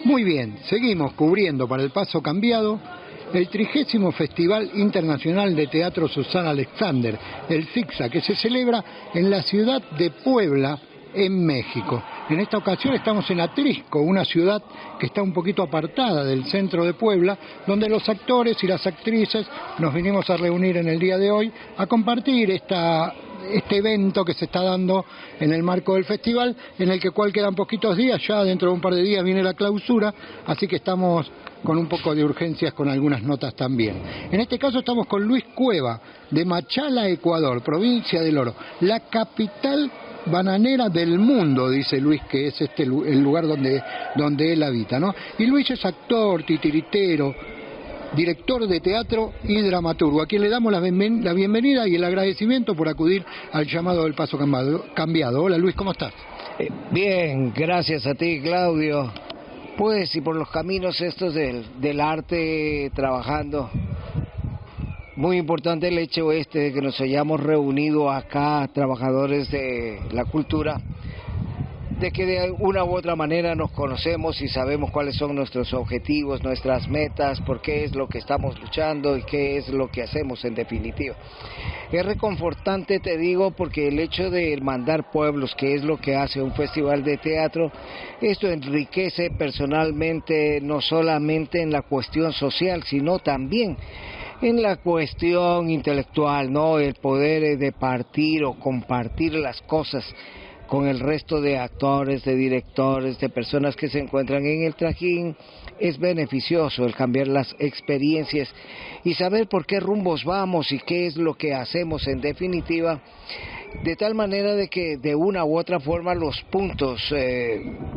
Muy bien, seguimos cubriendo para el Paso Cambiado el 30º Festival Internacional de Teatro Susana Alexander, el CICSA, que se celebra en la ciudad de Puebla, en México. En esta ocasión estamos en Atrisco, una ciudad que está un poquito apartada del centro de Puebla, donde los actores y las actrices nos vinimos a reunir en el día de hoy a compartir este evento que se está dando en el marco del festival, en el cual quedan poquitos días, ya dentro de un par de días viene la clausura, así que estamos con un poco de urgencias con algunas notas también. En este caso estamos con Luis Cueva, de Machala, Ecuador, provincia del Oro, la capital bananera del mundo, dice Luis, que es el lugar donde él habita, ¿no? Y Luis es actor, titiritero, director de teatro y dramaturgo, a quien le damos la bienvenida y el agradecimiento por acudir al llamado del Paso Cambiado. Hola Luis, ¿cómo estás? Bien, gracias a ti, Claudio. Pues, y por los caminos estos del arte, trabajando. Muy importante el hecho de que nos hayamos reunido acá, trabajadores de la cultura, de que de una u otra manera nos conocemos y sabemos cuáles son nuestros objetivos, nuestras metas, por qué es lo que estamos luchando y qué es lo que hacemos en definitiva. Es reconfortante, te digo, porque el hecho de mandar pueblos, que es lo que hace un festival de teatro, esto enriquece personalmente, no solamente en la cuestión social, sino también en la cuestión intelectual, ¿no? El poder de partir o compartir las cosas con el resto de actores, de directores, de personas que se encuentran en el trajín, es beneficioso el cambiar las experiencias y saber por qué rumbos vamos y qué es lo que hacemos en definitiva, de tal manera de que de una u otra forma los puntos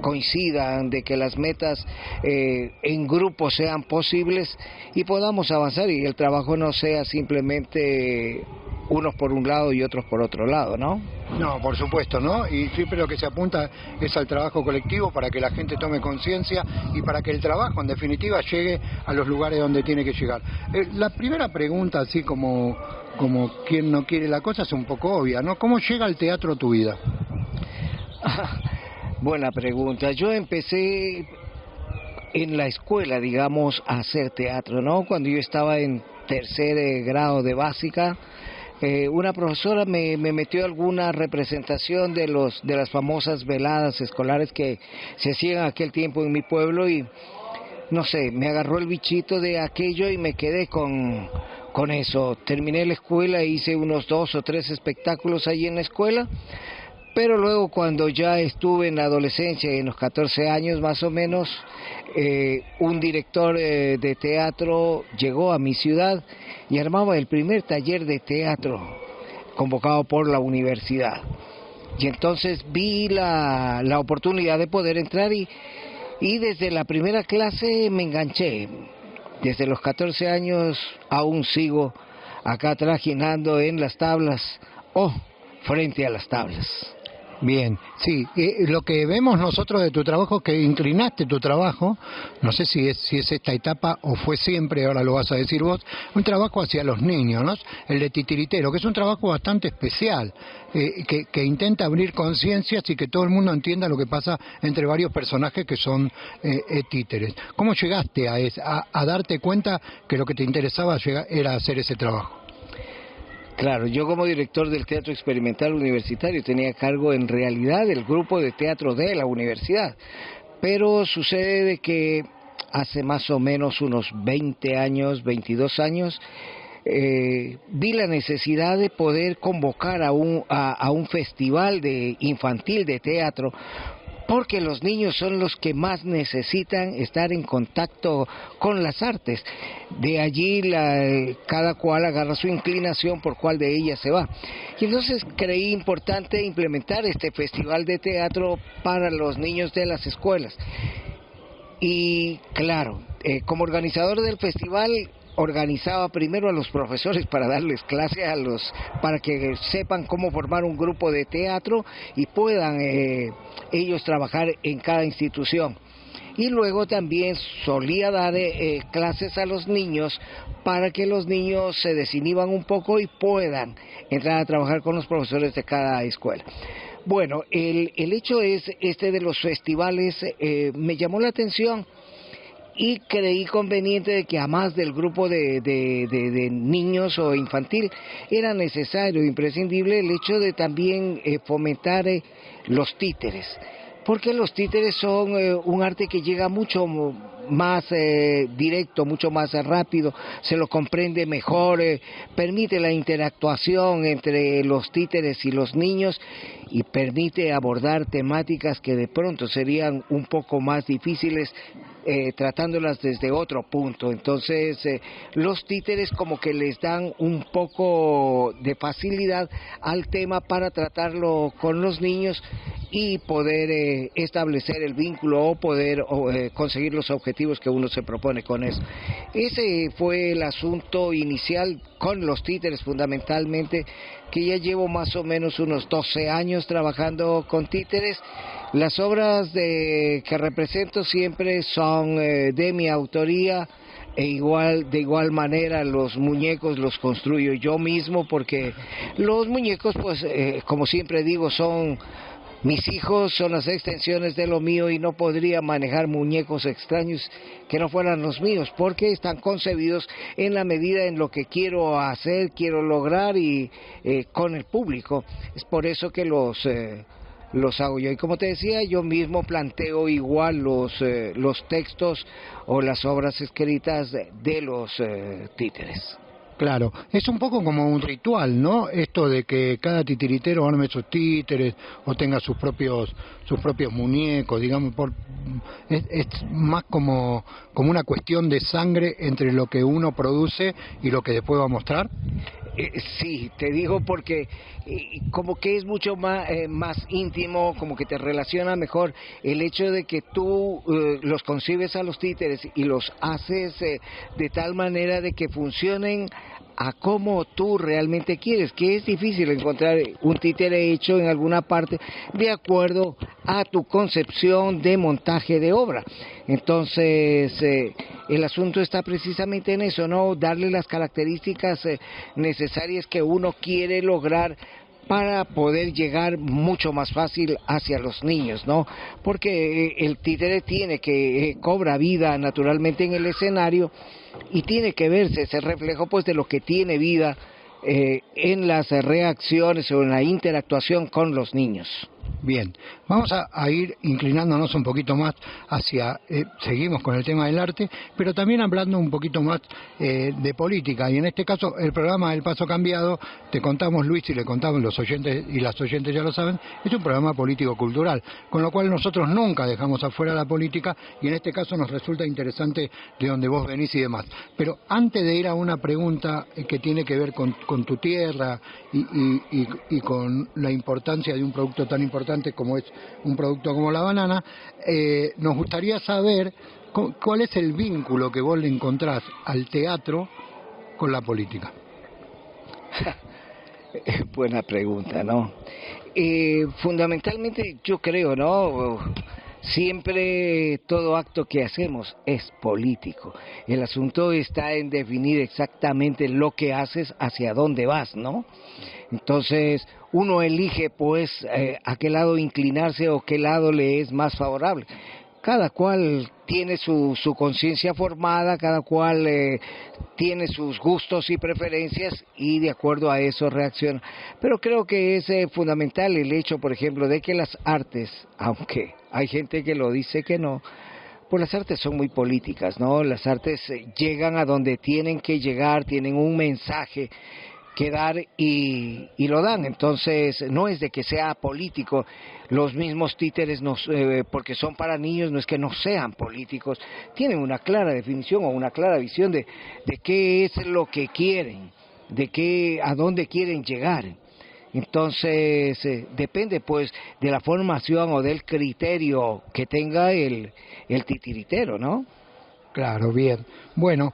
coincidan, de que las metas en grupo sean posibles y podamos avanzar y el trabajo no sea simplemente unos por un lado y otros por otro lado, ¿no? No, por supuesto, ¿no? Y siempre lo que se apunta es al trabajo colectivo para que la gente tome conciencia y para que el trabajo, en definitiva, llegue a los lugares donde tiene que llegar. La primera pregunta, así como quien no quiere la cosa, es un poco obvia, ¿no? ¿Cómo llega el teatro a tu vida? Buena pregunta. Yo empecé en la escuela, digamos, a hacer teatro, ¿no? Cuando yo estaba en tercer grado de básica, una profesora me metió alguna representación de las famosas veladas escolares que se hacían en aquel tiempo en mi pueblo y no sé, me agarró el bichito de aquello y me quedé con eso. Terminé la escuela e hice unos 2 o 3 espectáculos allí en la escuela, pero luego cuando ya estuve en la adolescencia, en los 14 años más o menos, un director de teatro llegó a mi ciudad y armaba el primer taller de teatro convocado por la universidad. Y entonces vi la oportunidad de poder entrar y desde la primera clase me enganché. Desde los 14 años aún sigo acá trajinando en las tablas o frente a las tablas. Bien, sí, lo que vemos nosotros de tu trabajo es que inclinaste tu trabajo, no sé si es esta etapa o fue siempre, ahora lo vas a decir vos, un trabajo hacia los niños, ¿no? El de titiritero, que es un trabajo bastante especial, que intenta abrir conciencias y que todo el mundo entienda lo que pasa entre varios personajes que son títeres. ¿Cómo llegaste a darte cuenta que lo que te interesaba era hacer ese trabajo? Claro, yo como director del Teatro Experimental Universitario tenía a cargo en realidad el grupo de teatro de la universidad, pero sucede de que hace más o menos unos 20 años, 22 años, vi la necesidad de poder convocar a un festival infantil de teatro, porque los niños son los que más necesitan estar en contacto con las artes. De allí cada cual agarra su inclinación por cuál de ellas se va. Y entonces creí importante implementar este festival de teatro para los niños de las escuelas. Y claro, como organizador del festival, organizaba primero a los profesores para darles clase para que sepan cómo formar un grupo de teatro y puedan ellos trabajar en cada institución. Y luego también solía dar clases a los niños para que los niños se desinhiban un poco y puedan entrar a trabajar con los profesores de cada escuela. Bueno, el hecho es este de los festivales, me llamó la atención y creí conveniente de que además del grupo de niños o infantil era necesario, imprescindible el hecho de también fomentar los títeres, porque los títeres son un arte que llega mucho más directo, mucho más rápido, se lo comprende mejor, permite la interactuación entre los títeres y los niños y permite abordar temáticas que de pronto serían un poco más difíciles tratándolas desde otro punto. Entonces los títeres como que les dan un poco de facilidad al tema para tratarlo con los niños y poder establecer el vínculo o poder conseguir los objetivos que uno se propone con eso. Ese fue el asunto inicial con los títeres fundamentalmente, que ya llevo más o menos unos 12 años trabajando con títeres. Las obras que represento siempre son de mi autoría, de igual manera los muñecos los construyo yo mismo, porque los muñecos, pues como siempre digo, son mis hijos, son las extensiones de lo mío y no podría manejar muñecos extraños que no fueran los míos, porque están concebidos en la medida en lo que quiero hacer, quiero lograr y con el público. Es por eso que los hago yo. Y como te decía, yo mismo planteo igual los textos o las obras escritas de los títeres. Claro, es un poco como un ritual, ¿no? Esto de que cada titiritero arme sus títeres o tenga sus propios muñecos, digamos, es más como una cuestión de sangre entre lo que uno produce y lo que después va a mostrar. Sí, te digo porque como que es mucho más íntimo, como que te relaciona mejor el hecho de que tú los concibes a los títeres y los haces de tal manera de que funcionen a como tú realmente quieres, que es difícil encontrar un títere hecho en alguna parte de acuerdo a tu concepción de montaje de obra. Entonces el asunto está precisamente en eso, ¿no? Darle las características necesarias que uno quiere lograr para poder llegar mucho más fácil hacia los niños, ¿no? Porque el títere tiene que cobra vida naturalmente en el escenario y tiene que verse ese reflejo pues de lo que tiene vida en las reacciones o en la interactuación con los niños. Bien, vamos a ir inclinándonos un poquito más hacia, seguimos con el tema del arte, pero también hablando un poquito más de política, y en este caso el programa El Paso Cambiado, te contamos Luis y le contamos los oyentes y las oyentes ya lo saben, es un programa político-cultural, con lo cual nosotros nunca dejamos afuera la política y en este caso nos resulta interesante de dónde vos venís y demás. Pero antes de ir a una pregunta que tiene que ver con tu tierra y con la importancia de un producto tan importante como es un producto como la banana, nos gustaría saber cuál es el vínculo que vos le encontrás al teatro con la política. Buena pregunta, ¿no? Fundamentalmente yo creo, ¿no? Siempre todo acto que hacemos es político. El asunto está en definir exactamente lo que haces, hacia dónde vas, ¿no? Entonces uno elige pues a qué lado inclinarse o qué lado le es más favorable. Cada cual tiene su conciencia formada, cada cual tiene sus gustos y preferencias y de acuerdo a eso reacciona. Pero creo que es fundamental el hecho, por ejemplo, de que las artes, aunque hay gente que lo dice que no, pues las artes son muy políticas, ¿no? Las artes llegan a donde tienen que llegar, tienen un mensaje que dar y lo dan. Entonces no es de que sea político, los mismos títeres porque son para niños no es que no sean políticos, tienen una clara definición o una clara visión de qué es lo que quieren, a dónde quieren llegar. Entonces depende pues de la formación o del criterio que tenga el titiritero, ¿no? Claro, bien. Bueno,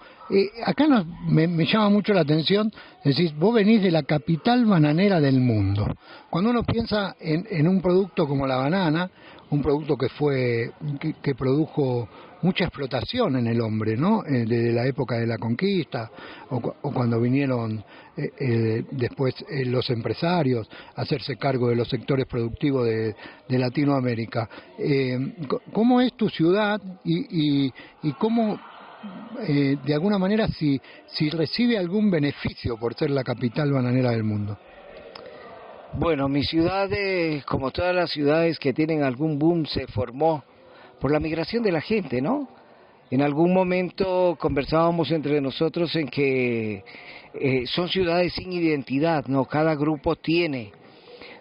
acá me llama mucho la atención, decís, vos venís de la capital bananera del mundo. Cuando uno piensa en un producto como la banana, un producto que produjo mucha explotación en el hombre, ¿no? Desde la época de la conquista o cuando vinieron después los empresarios a hacerse cargo de los sectores productivos de Latinoamérica. ¿Cómo es tu ciudad y cómo, de alguna manera, si recibe algún beneficio por ser la capital bananera del mundo? Bueno, mi ciudad, como todas las ciudades que tienen algún boom, se formó por la migración de la gente, ¿no? En algún momento conversábamos entre nosotros en que son ciudades sin identidad, ¿no? Cada grupo tiene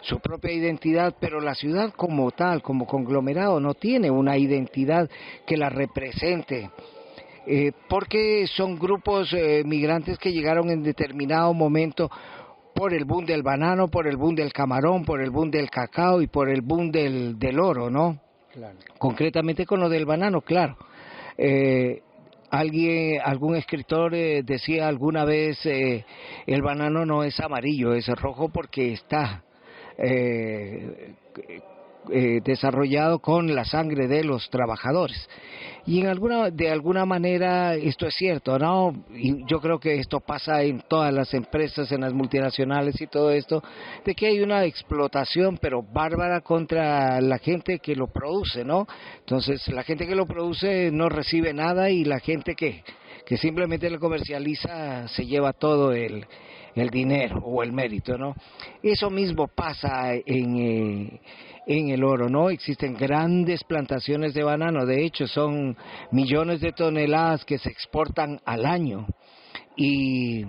su propia identidad, pero la ciudad como tal, como conglomerado, no tiene una identidad que la represente. Porque son grupos migrantes que llegaron en determinado momento por el boom del banano, por el boom del camarón, por el boom del cacao y por el boom del oro, ¿no? Claro. Concretamente con lo del banano, claro. Algún escritor decía alguna vez, el banano no es amarillo, es rojo porque está desarrollado con la sangre de los trabajadores. Y de alguna manera esto es cierto, ¿no? Y yo creo que esto pasa en todas las empresas, en las multinacionales y todo esto, de que hay una explotación pero bárbara contra la gente que lo produce, ¿no? Entonces la gente que lo produce no recibe nada y la gente que simplemente lo comercializa se lleva todo el dinero o el mérito, ¿no? Eso mismo pasa en el oro, ¿no? Existen grandes plantaciones de banano, de hecho son millones de toneladas que se exportan al año y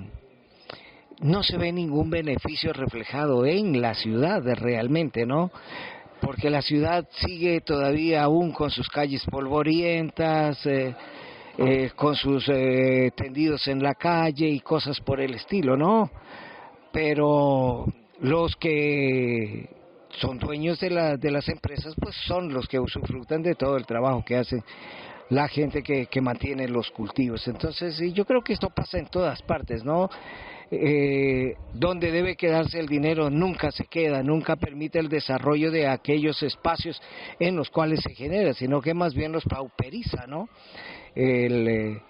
no se ve ningún beneficio reflejado en la ciudad realmente, ¿no? Porque la ciudad sigue todavía aún con sus calles polvorientas, con sus tendidos en la calle y cosas por el estilo, ¿no? Pero los que son dueños de las empresas, pues son los que usufructan de todo el trabajo que hacen la gente que mantiene los cultivos. Entonces, yo creo que esto pasa en todas partes, ¿no? Donde debe quedarse el dinero nunca se queda, nunca permite el desarrollo de aquellos espacios en los cuales se genera, sino que más bien los pauperiza, ¿no? El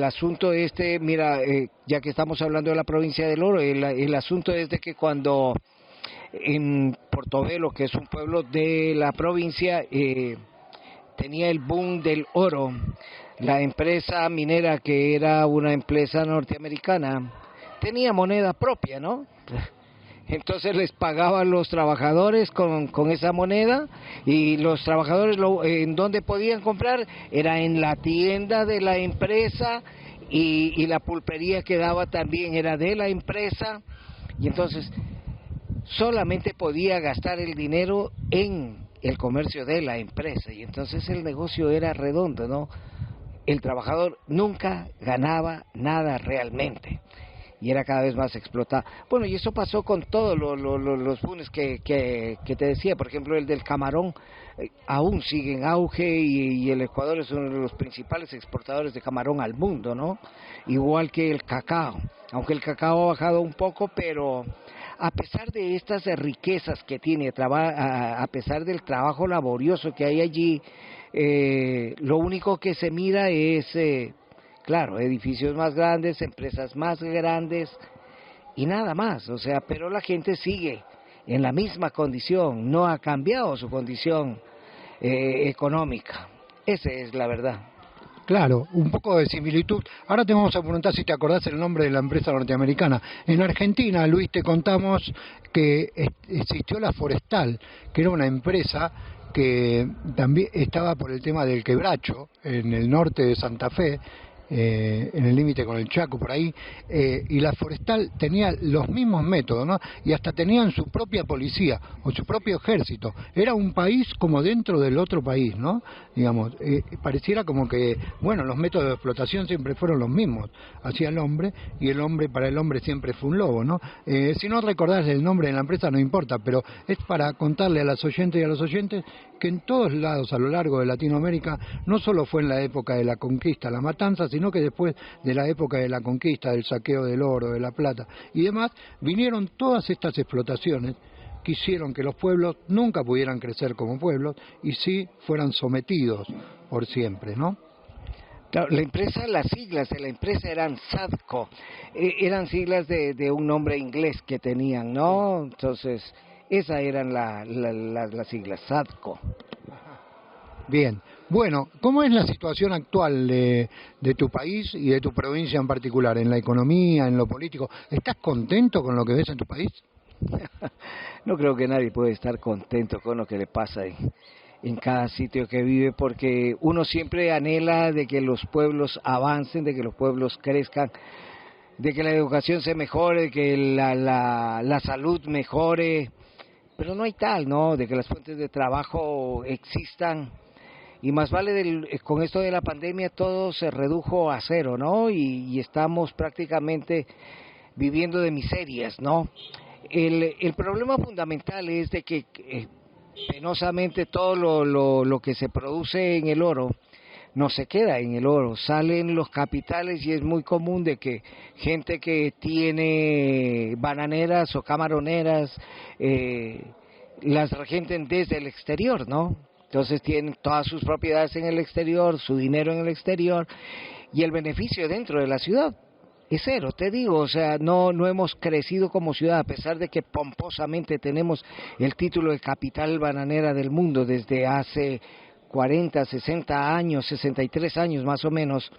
asunto mira, ya que estamos hablando de la provincia del oro, el asunto es de que cuando en Portobelo, que es un pueblo de la provincia, tenía el boom del oro, la empresa minera, que era una empresa norteamericana, tenía moneda propia, ¿no? Entonces les pagaban los trabajadores con esa moneda y los trabajadores en donde podían comprar era en la tienda de la empresa y la pulpería que daba también era de la empresa y entonces solamente podía gastar el dinero en el comercio de la empresa y entonces el negocio era redondo, ¿no? El trabajador nunca ganaba nada realmente y era cada vez más explotado. Bueno, y eso pasó con todos los booms que te decía, por ejemplo el del camarón aún sigue en auge y el Ecuador es uno de los principales exportadores de camarón al mundo, ¿no? Igual que el cacao, aunque el cacao ha bajado un poco, pero a pesar de estas riquezas que tiene, a pesar del trabajo laborioso que hay allí, lo único que se mira es, claro, edificios más grandes, empresas más grandes y nada más, o sea, pero la gente sigue en la misma condición, no ha cambiado su condición económica, esa es la verdad. Claro, un poco de similitud. Ahora te vamos a preguntar si te acordás el nombre de la empresa norteamericana. En Argentina, Luis, te contamos que existió la Forestal, que era una empresa que también estaba por el tema del quebracho, en el norte de Santa Fe, en el límite con el Chaco, por ahí, y la Forestal tenía los mismos métodos, ¿no? Y hasta tenían su propia policía o su propio ejército. Era un país como dentro del otro país, ¿no? Digamos, pareciera como que, bueno, los métodos de explotación siempre fueron los mismos hacia el hombre, y el hombre para el hombre siempre fue un lobo, ¿no? Si no recordás el nombre de la empresa no importa, pero es para contarle a las oyentes y a los oyentes que en todos lados a lo largo de Latinoamérica, no solo fue en la época de la conquista, la matanza, sino que después de la época de la conquista, del saqueo del oro, de la plata y demás, vinieron todas estas explotaciones quisieron que los pueblos nunca pudieran crecer como pueblos y sí fueran sometidos por siempre, ¿no? Claro, la empresa, las siglas de la empresa eran SADCO, eran siglas de un nombre inglés que tenían, ¿no? Entonces, esas eran las siglas, SADCO. Bien, bueno, ¿cómo es la situación actual de tu país y de tu provincia en particular, en la economía, en lo político? ¿Estás contento con lo que ves en tu país? No creo que nadie puede estar contento con lo que le pasa en cada sitio que vive, porque uno siempre anhela de que los pueblos avancen, de que los pueblos crezcan, de que la educación se mejore, de que la salud mejore, pero no hay tal, ¿no? De que las fuentes de trabajo existan. Y más vale con esto de la pandemia todo se redujo a cero, ¿no? Y estamos prácticamente viviendo de miserias, ¿no? El problema fundamental es de que penosamente todo lo que se produce en el oro no se queda en el oro, salen los capitales y es muy común de que gente que tiene bananeras o camaroneras las regenten desde el exterior, ¿no? Entonces tienen todas sus propiedades en el exterior, su dinero en el exterior y el beneficio dentro de la ciudad es cero, te digo, o sea, no hemos crecido como ciudad a pesar de que pomposamente tenemos el título de capital bananera del mundo desde hace 40, 60 años, 63 años más o menos,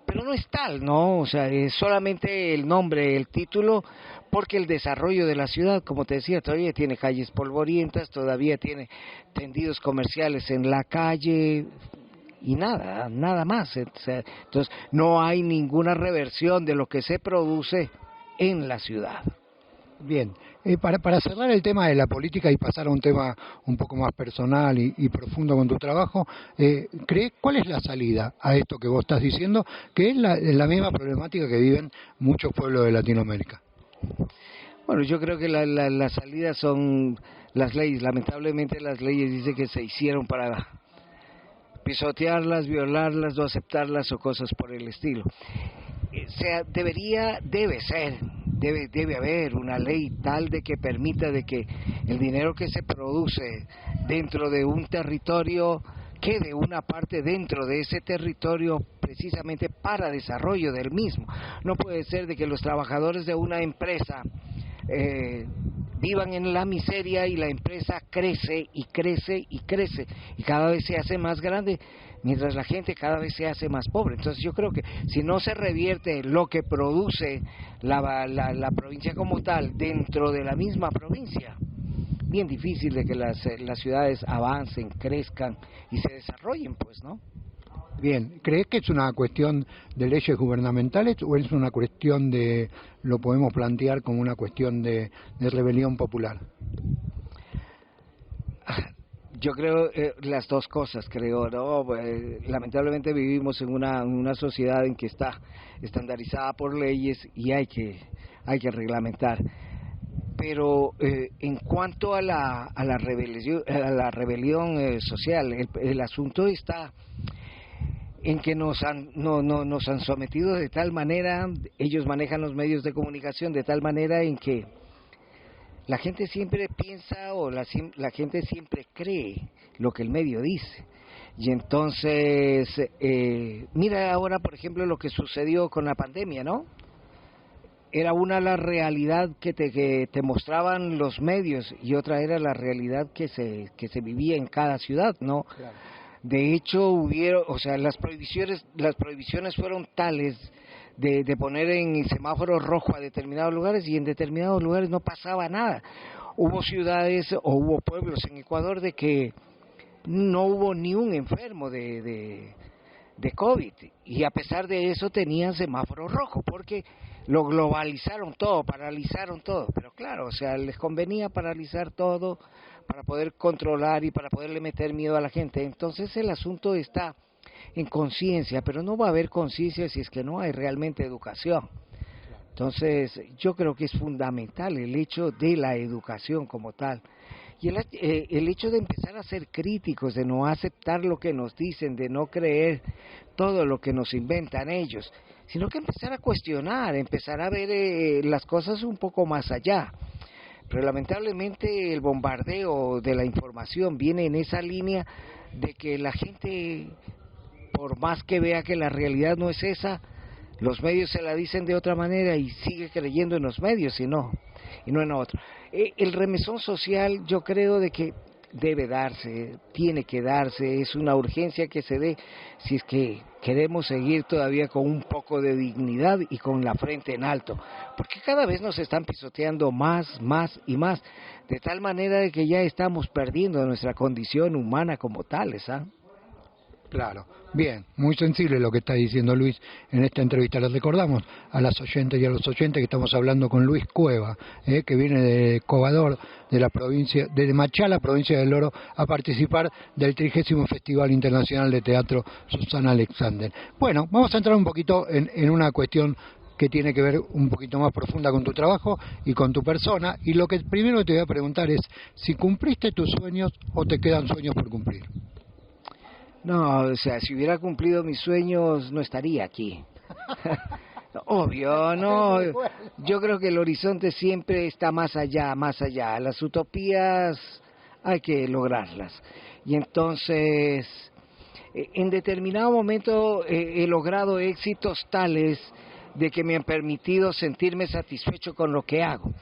pero no es tal, ¿no? O sea, es solamente el nombre, el título, porque el desarrollo de la ciudad, como te decía, todavía tiene calles polvorientas, todavía tiene tendidos comerciales en la calle y nada más. O sea, entonces, no hay ninguna reversión de lo que se produce en la ciudad. Bien, para cerrar el tema de la política y pasar a un tema un poco más personal y profundo con tu trabajo, ¿crees cuál es la salida a esto que vos estás diciendo, que es la misma problemática que viven muchos pueblos de Latinoamérica? Bueno, yo creo que la salida son las leyes. Lamentablemente las leyes dicen que se hicieron para pisotearlas, violarlas, no aceptarlas o cosas por el estilo. O sea, debe haber una ley tal de que permita de que el dinero que se produce dentro de un territorio quede una parte dentro de ese territorio precisamente para desarrollo del mismo. No puede ser de que los trabajadores de una empresa vivan en la miseria y la empresa crece y crece y crece y cada vez se hace más grande mientras la gente cada vez se hace más pobre. Entonces yo creo que si no se revierte lo que produce la provincia como tal dentro de la misma provincia, bien difícil de que las ciudades avancen, crezcan y se desarrollen, pues, ¿no? Bien, ¿crees que es una cuestión de leyes gubernamentales o es una cuestión lo podemos plantear como una cuestión de rebelión popular? Yo creo las dos cosas, creo, ¿no? Lamentablemente vivimos en una sociedad en que está estandarizada por leyes y hay que reglamentar. Pero en cuanto a la rebelión social, el asunto está en que nos han sometido de tal manera, ellos manejan los medios de comunicación de tal manera en que la gente siempre piensa o la gente siempre cree lo que el medio dice. Y entonces, mira ahora por ejemplo lo que sucedió con la pandemia, ¿no? Era una la realidad que te mostraban los medios y otra era la realidad que se vivía en cada ciudad, ¿no? Claro. De hecho, las prohibiciones fueron tales de poner en semáforo rojo a determinados lugares y en determinados lugares no pasaba nada. Hubo ciudades o hubo pueblos en Ecuador de que no hubo ni un enfermo de COVID y a pesar de eso tenían semáforo rojo porque lo globalizaron todo, paralizaron todo, pero claro, o sea, les convenía paralizar todo para poder controlar y para poderle meter miedo a la gente. Entonces el asunto está en conciencia, pero no va a haber conciencia si es que no hay realmente educación. Entonces yo creo que es fundamental el hecho de la educación como tal. Y el hecho de empezar a ser críticos, de no aceptar lo que nos dicen, de no creer todo lo que nos inventan ellos, sino que empezar a cuestionar, empezar a ver las cosas un poco más allá. pero lamentablemente el bombardeo de la información viene en esa línea de que la gente, por más que vea que la realidad no es esa, los medios se la dicen de otra manera y sigue creyendo en los medios y no en otro. El remesón social, yo creo de que debe darse, tiene que darse, es una urgencia que se dé si es que queremos seguir todavía con un poco de dignidad y con la frente en alto, porque cada vez nos están pisoteando más y más, de tal manera de que ya estamos perdiendo nuestra condición humana como tales, ¿ah? Claro, bien, muy sensible lo que está diciendo Luis en esta entrevista. Les recordamos a las oyentes y a los oyentes que estamos hablando con Luis Cueva, que viene de Covador, de la provincia de Machala, provincia del Oro, a participar del 30º Festival Internacional de Teatro Susana Alexander. Bueno, vamos a entrar un poquito en una cuestión que tiene que ver un poquito más profunda con tu trabajo y con tu persona, y lo que primero te voy a preguntar es si cumpliste tus sueños o te quedan sueños por cumplir. No, o sea, si hubiera cumplido mis sueños no estaría aquí. Obvio, no. Yo creo que el horizonte siempre está más allá, más allá. Las utopías hay que lograrlas. Y entonces, en determinado momento he logrado éxitos tales de que me han permitido sentirme satisfecho con lo que hago.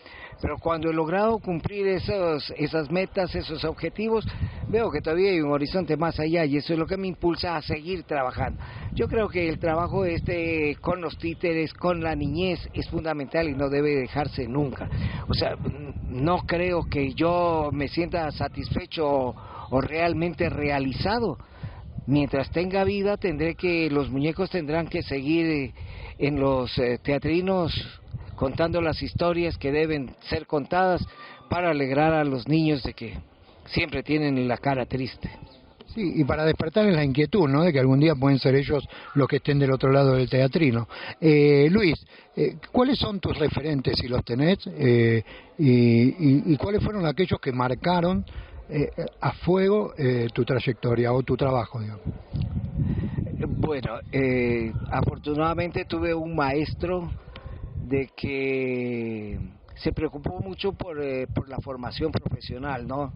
Pero cuando he logrado cumplir esas metas, esos objetivos, veo que todavía hay un horizonte más allá y eso es lo que me impulsa a seguir trabajando. Yo creo que el trabajo con los títeres, con la niñez, es fundamental y no debe dejarse nunca. O sea, no creo que yo me sienta satisfecho o realmente realizado. Mientras tenga vida, los muñecos tendrán que seguir en los teatrinos contando las historias que deben ser contadas para alegrar a los niños de que siempre tienen la cara triste. Sí, y para despertarles la inquietud, ¿no?, de que algún día pueden ser ellos los que estén del otro lado del teatrino. Luis, ¿cuáles son tus referentes, si los tenés, y cuáles fueron aquellos que marcaron a fuego tu trayectoria o tu trabajo, digamos? Bueno, afortunadamente tuve un maestro de que se preocupó mucho por la formación profesional, ¿no?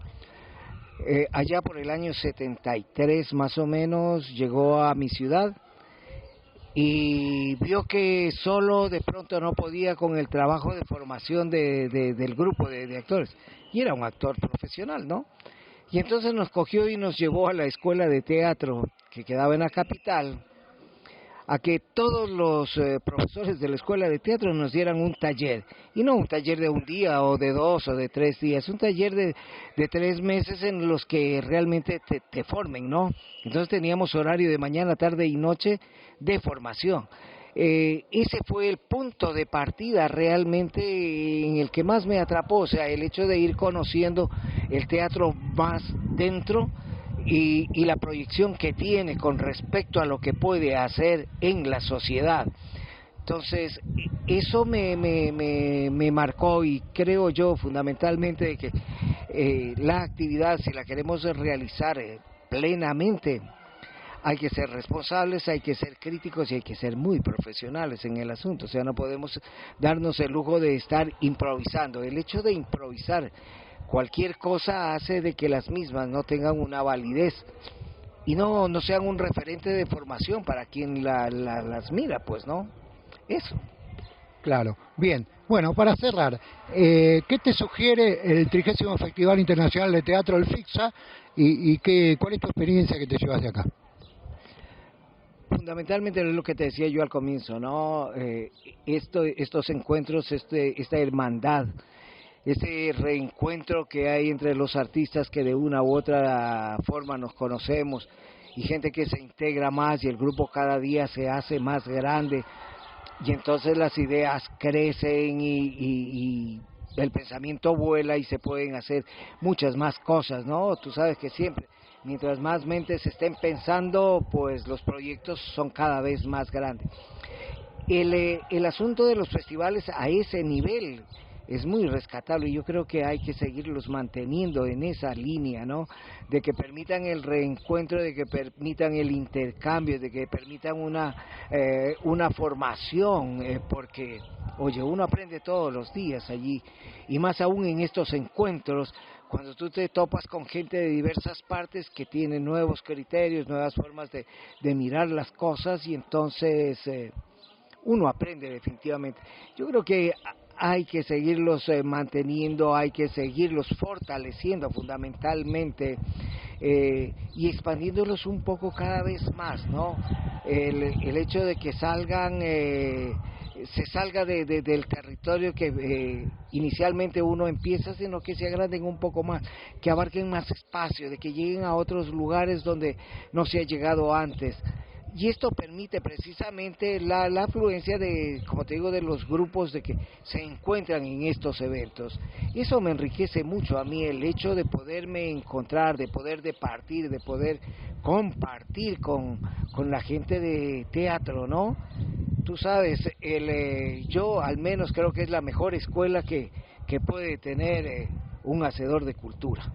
Allá por el año 73 más o menos llegó a mi ciudad y vio que solo de pronto no podía con el trabajo de formación del grupo de actores, y era un actor profesional, ¿no? Y entonces nos cogió y nos llevó a la escuela de teatro que quedaba en la capital, a que todos los profesores de la escuela de teatro nos dieran un taller, y no un taller de un día o de 2 o de 3 días, un taller de 3 meses en los que realmente te formen, ¿no? Entonces teníamos horario de mañana, tarde y noche de formación. Ese fue el punto de partida realmente en el que más me atrapó, o sea, el hecho de ir conociendo el teatro más dentro y la proyección que tiene con respecto a lo que puede hacer en la sociedad. Entonces, eso me marcó, y creo yo fundamentalmente de que la actividad, si la queremos realizar plenamente, hay que ser responsables, hay que ser críticos y hay que ser muy profesionales en el asunto. O sea, no podemos darnos el lujo de estar improvisando. El hecho de improvisar cualquier cosa hace de que las mismas no tengan una validez y no sean un referente de formación para quien las mira, pues, ¿no? Eso. Claro, bien. Bueno, para cerrar, ¿qué te sugiere el 30º Festival Internacional de Teatro, el FICSA, y cuál es tu experiencia que te llevas de acá? Fundamentalmente es lo que te decía yo al comienzo, ¿no? Estos encuentros, esta hermandad, ese reencuentro que hay entre los artistas que de una u otra forma nos conocemos, y gente que se integra más y el grupo cada día se hace más grande, y entonces las ideas crecen y el pensamiento vuela y se pueden hacer muchas más cosas, ¿no? Tú sabes que siempre, mientras más mentes estén pensando, pues los proyectos son cada vez más grandes. El asunto de los festivales a ese nivel es muy rescatable y yo creo que hay que seguirlos manteniendo en esa línea, ¿no? De que permitan el reencuentro, de que permitan el intercambio, de que permitan una formación, porque, oye, uno aprende todos los días allí, y más aún en estos encuentros, cuando tú te topas con gente de diversas partes que tiene nuevos criterios, nuevas formas de mirar las cosas, y entonces uno aprende definitivamente. Yo creo que hay que seguirlos manteniendo, hay que seguirlos fortaleciendo fundamentalmente, y expandiéndolos un poco cada vez más, ¿no? El hecho de que salgan, se salga del territorio que inicialmente uno empieza, sino que se agranden un poco más, que abarquen más espacio, de que lleguen a otros lugares donde no se ha llegado antes. Y esto permite precisamente la afluencia de, como te digo, de los grupos de que se encuentran en estos eventos. Y eso me enriquece mucho a mí, el hecho de poderme encontrar, de poder departir, de poder compartir con la gente de teatro, ¿no? Tú sabes, yo al menos creo que es la mejor escuela que puede tener un hacedor de cultura.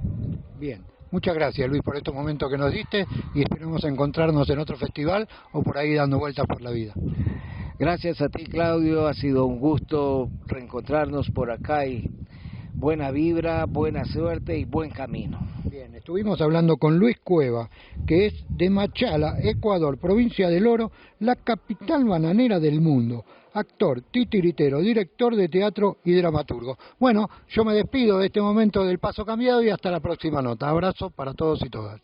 Bien. Muchas gracias, Luis, por estos momentos que nos diste y esperemos encontrarnos en otro festival o por ahí dando vueltas por la vida. Gracias a ti, Claudio, ha sido un gusto reencontrarnos por acá y buena vibra, buena suerte y buen camino. Bien, estuvimos hablando con Luis Cueva, que es de Machala, Ecuador, provincia del Oro, la capital bananera del mundo. Actor, titiritero, director de teatro y dramaturgo. Bueno, yo me despido de este momento del Paso Cambiado y hasta la próxima nota. Abrazo para todos y todas.